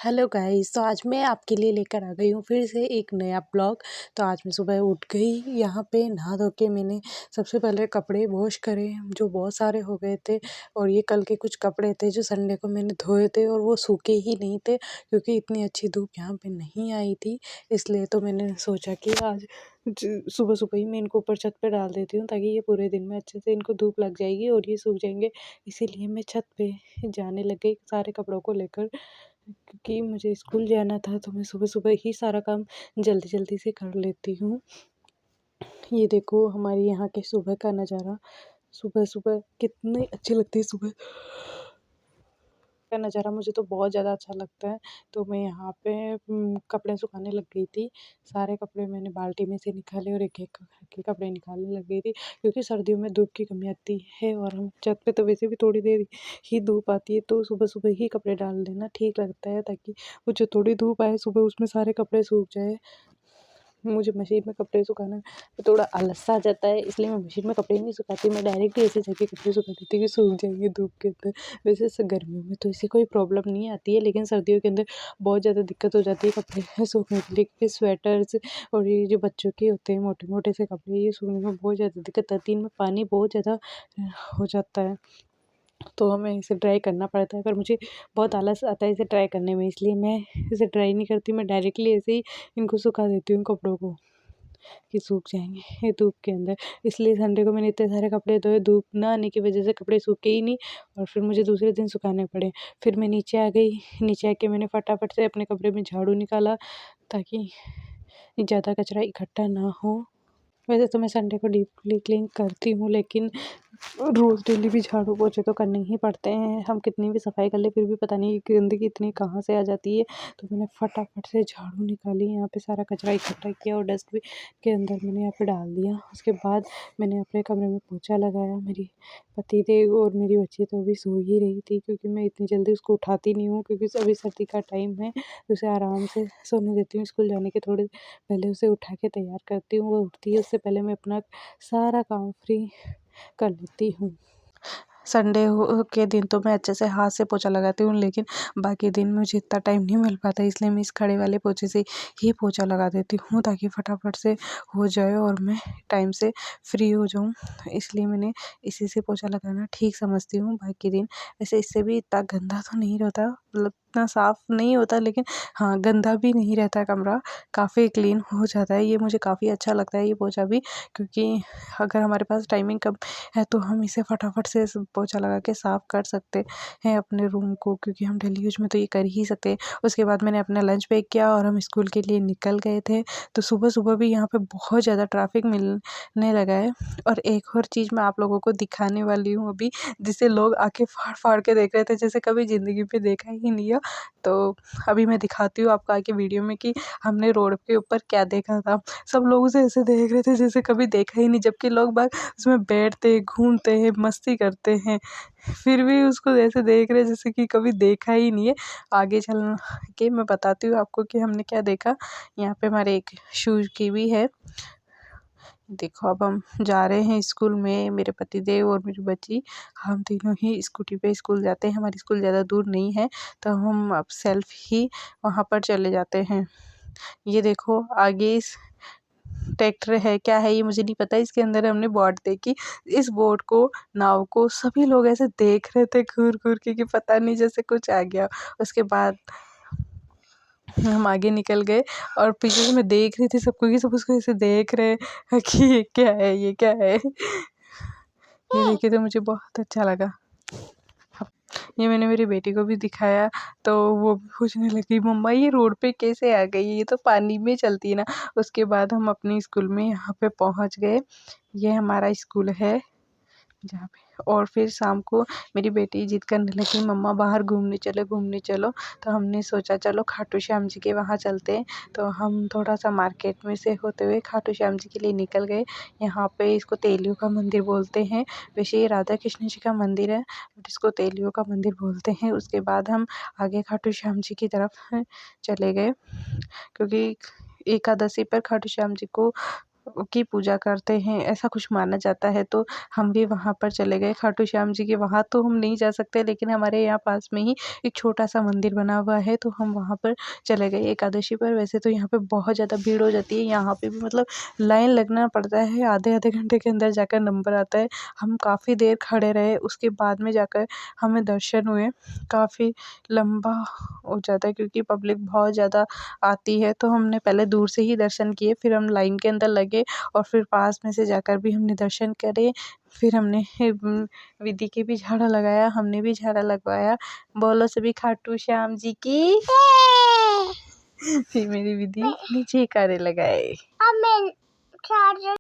Hello guys, तो आज मैं आपके लिए लेकर आ गई हूँ फिर से एक नया ब्लॉग। तो आज मैं सुबह उठ गई, यहाँ पे नहा धो के मैंने सबसे पहले कपड़े वॉश करे जो बहुत सारे हो गए थे। और ये कल के कुछ कपड़े थे जो संडे को मैंने धोए थे और वो सूखे ही नहीं थे क्योंकि इतनी अच्छी धूप यहाँ पे नहीं आई थी। इसलिए तो मैंने सोचा कि आज सुबह सुबह ही मैं इनको ऊपर छत पे डाल देती हूँ ताकि ये पूरे दिन में अच्छे से इनको धूप लग जाएगी और ये सूख जाएंगे। इसीलिए मैं छत पे जाने लग गई सारे कपड़ों को लेकर, क्योंकि मुझे स्कूल जाना था तो मैं सुबह सुबह ही सारा काम जल्दी जल्दी से कर लेती हूँ। ये देखो हमारी यहाँ के सुबह का नज़ारा, सुबह सुबह कितनी अच्छी लगती है सुबह का नज़ारा, मुझे तो बहुत ज़्यादा अच्छा लगता है। तो मैं यहाँ पे कपड़े सुखाने लग गई थी। सारे कपड़े मैंने बाल्टी में से निकाले और एक एक करके कपड़े निकालने लग गई थी क्योंकि सर्दियों में धूप की कमी आती है और हम छत पे तो वैसे भी थोड़ी देर ही धूप आती है, तो सुबह सुबह ही कपड़े डाल देना ठीक लगता है ताकि वो जो थोड़ी धूप आए सुबह उसमें सारे कपड़े सूख जाए। मुझे मशीन में कपड़े सुखाना थोड़ा आलस सा आ जाता है, इसलिए मैं मशीन में कपड़े नहीं सुखाती। मैं डायरेक्ट ही ऐसे जाके कपड़े सुखा देती हूँ कि सूख जाएंगे धूप के अंदर। वैसे गर्मियों में तो ऐसी कोई प्रॉब्लम नहीं आती है, लेकिन सर्दियों के अंदर बहुत ज़्यादा दिक्कत हो जाती है कपड़े सूखने के लिए, क्योंकि स्वेटर्स और ये जो बच्चों के होते हैं मोटे मोटे से कपड़े, ये सूखने में बहुत ज़्यादा दिक्कत आती है। इनमें पानी बहुत ज़्यादा हो जाता है तो हमें इसे ड्राई करना पड़ता है, पर मुझे बहुत आलस आता है इसे ड्राई करने में, इसलिए मैं इसे ड्राई नहीं करती। मैं डायरेक्टली ऐसे ही इनको सुखा देती हूँ कपड़ों को कि सूख जाएंगे ये धूप के अंदर। इसलिए संडे को मैंने इतने सारे कपड़े धोए, धूप ना आने की वजह से कपड़े सूखे ही नहीं और फिर मुझे दूसरे दिन सुखाने पड़े। फिर मैं नीचे आ गई, नीचे आके मैंने फटाफट से अपने कमरे में झाड़ू निकाला ताकि ज़्यादा कचरा इकट्ठा ना हो। वैसे तो मैं संडे को डीपली क्लीन करती हूँ, लेकिन रोज़ डेली भी झाड़ू पोछे तो करने ही पड़ते हैं। हम कितनी भी सफाई कर ले फिर भी पता नहीं गंदगी इतनी कहाँ से आ जाती है। तो मैंने फटाफट से झाड़ू निकाली, यहाँ पे सारा कचरा इकट्ठा किया और डस्टबिन के अंदर मैंने यहाँ पे डाल दिया। उसके बाद मैंने अपने कमरे में पोछा लगाया। मेरी पतिदेव और मेरी बच्ची तो अभी सो ही रही थी क्योंकि मैं इतनी जल्दी उसको उठाती नहीं हूँ, क्योंकि अभी सर्दी का टाइम है तो उसे आराम से सोने देती हूँ। स्कूल जाने के थोड़े पहले उसे उठा के तैयार करती हूँ, वो उठती है उससे पहले मैं अपना सारा काम फ्री कर लेती हूँ। संडे के दिन तो मैं अच्छे से हाथ से पोछा लगाती हूँ, लेकिन बाकी दिन मुझे इतना टाइम नहीं मिल पाता, इसलिए मैं इस खड़े वाले पोछे से ही पोछा लगा देती हूँ ताकि फटाफट से हो जाए और मैं टाइम से फ्री हो जाऊँ। इसलिए मैंने इसी से पोछा लगाना ठीक समझती हूँ। बाकी दिन वैसे इससे भी इतना गंदा तो नहीं रहता, मतलब इतना साफ़ नहीं होता, लेकिन हाँ गंदा भी नहीं रहता, कमरा काफ़ी क्लीन हो जाता है। ये मुझे काफ़ी अच्छा लगता है ये पोछा भी, क्योंकि अगर हमारे पास टाइमिंग कम है तो हम इसे फटाफट से पोछा लगा के साफ़ कर सकते हैं अपने रूम को, क्योंकि हम डेली यूज में तो ये कर ही सकते हैं। उसके बाद मैंने अपना लंच पैक किया और हम स्कूल के लिए निकल गए थे। तो सुबह सुबह भी यहाँ पे बहुत ज़्यादा ट्रैफिक मिलने लगा है। और एक और चीज़ मैं आप लोगों को दिखाने वाली हूँ अभी, जिसे लोग आके फाड़ फाड़ के देख रहे थे जैसे कभी ज़िंदगी में देखा ही नहीं है। तो अभी मैं दिखाती हूँ आपको आगे वीडियो में कि हमने रोड के ऊपर क्या देखा था। सब लोग उसे ऐसे देख रहे थे जैसे कभी देखा ही नहीं, जबकि लोग बाग उसमें बैठते घूमते हैं मस्ती करते हैं, फिर भी उसको ऐसे देख रहे हैं जैसे कि कभी देखा ही नहीं है। आगे चल के मैं बताती हूँ आपको कि हमने क्या देखा। यहाँ पे हमारे एक शूज़ की भी है। देखो अब हम जा रहे हैं स्कूल में, मेरे पतिदेव और मेरी बच्ची, हम तीनों ही स्कूटी पे स्कूल जाते हैं। हमारी स्कूल ज़्यादा दूर नहीं है तो हम अब सेल्फ ही वहाँ पर चले जाते हैं। ये देखो आगे ट्रैक्टर है क्या है ये मुझे नहीं पता, इसके अंदर हमने बोट देखी। इस बोट को, नाव को सभी लोग ऐसे देख रहे थे घूर घूर के कि पता नहीं जैसे कुछ आ गया। उसके बाद हम आगे निकल गए और पीछे से मैं देख रही थी सबको कि सब उसको ऐसे देख रहे हैं कि ये क्या है ये क्या है। ये देखे तो मुझे बहुत अच्छा लगा। ये मैंने मेरी बेटी को भी दिखाया तो वो भी पूछने लगी मम्मा ये रोड पे कैसे आ गई, ये तो पानी में चलती है ना। उसके बाद हम अपनी स्कूल में यहाँ पे पहुँच गए। ये हमारा स्कूल है जहाँ पे, और फिर शाम को मेरी बेटी जिद करने लगी मम्मा बाहर घूमने चलो। तो हमने सोचा चलो खाटू श्याम जी के वहाँ चलते हैं। तो हम थोड़ा सा मार्केट में से होते हुए खाटू श्याम जी के लिए निकल गए। यहाँ पे इसको तेलियों का मंदिर बोलते हैं, वैसे ये राधा कृष्ण जी का मंदिर है बट इसको तेलियों का मंदिर बोलते हैं। उसके बाद हम आगे खाटू श्याम जी की तरफ चले गए, क्योंकि एकादशी पर खाटू श्याम जी को की पूजा करते हैं, ऐसा कुछ माना जाता है। तो हम भी वहाँ पर चले गए खाटू श्याम जी के। वहाँ तो हम नहीं जा सकते, लेकिन हमारे यहाँ पास में ही एक छोटा सा मंदिर बना हुआ है, तो हम वहाँ पर चले गए एकादशी पर। वैसे तो यहाँ पे बहुत ज़्यादा भीड़ हो जाती है, यहाँ पे भी मतलब लाइन लगना पड़ता है, आधे आधे घंटे के अंदर जाकर नंबर आता है। हम काफ़ी देर खड़े रहे, उसके बाद में जाकर हमें दर्शन हुए। काफ़ी लंबा हो जाता है क्योंकि पब्लिक बहुत ज़्यादा आती है, तो हमने पहले दूर से ही दर्शन किए, फिर हम लाइन के अंदर लगे और फिर पास में से जाकर भी हमने दर्शन करे। फिर हमने विधि के भी झाड़ा लगाया, हमने भी झाड़ा लगवाया। बोलो सभी खाटू श्याम जी की। फिर मेरी विधि नीचे कारे लगाए।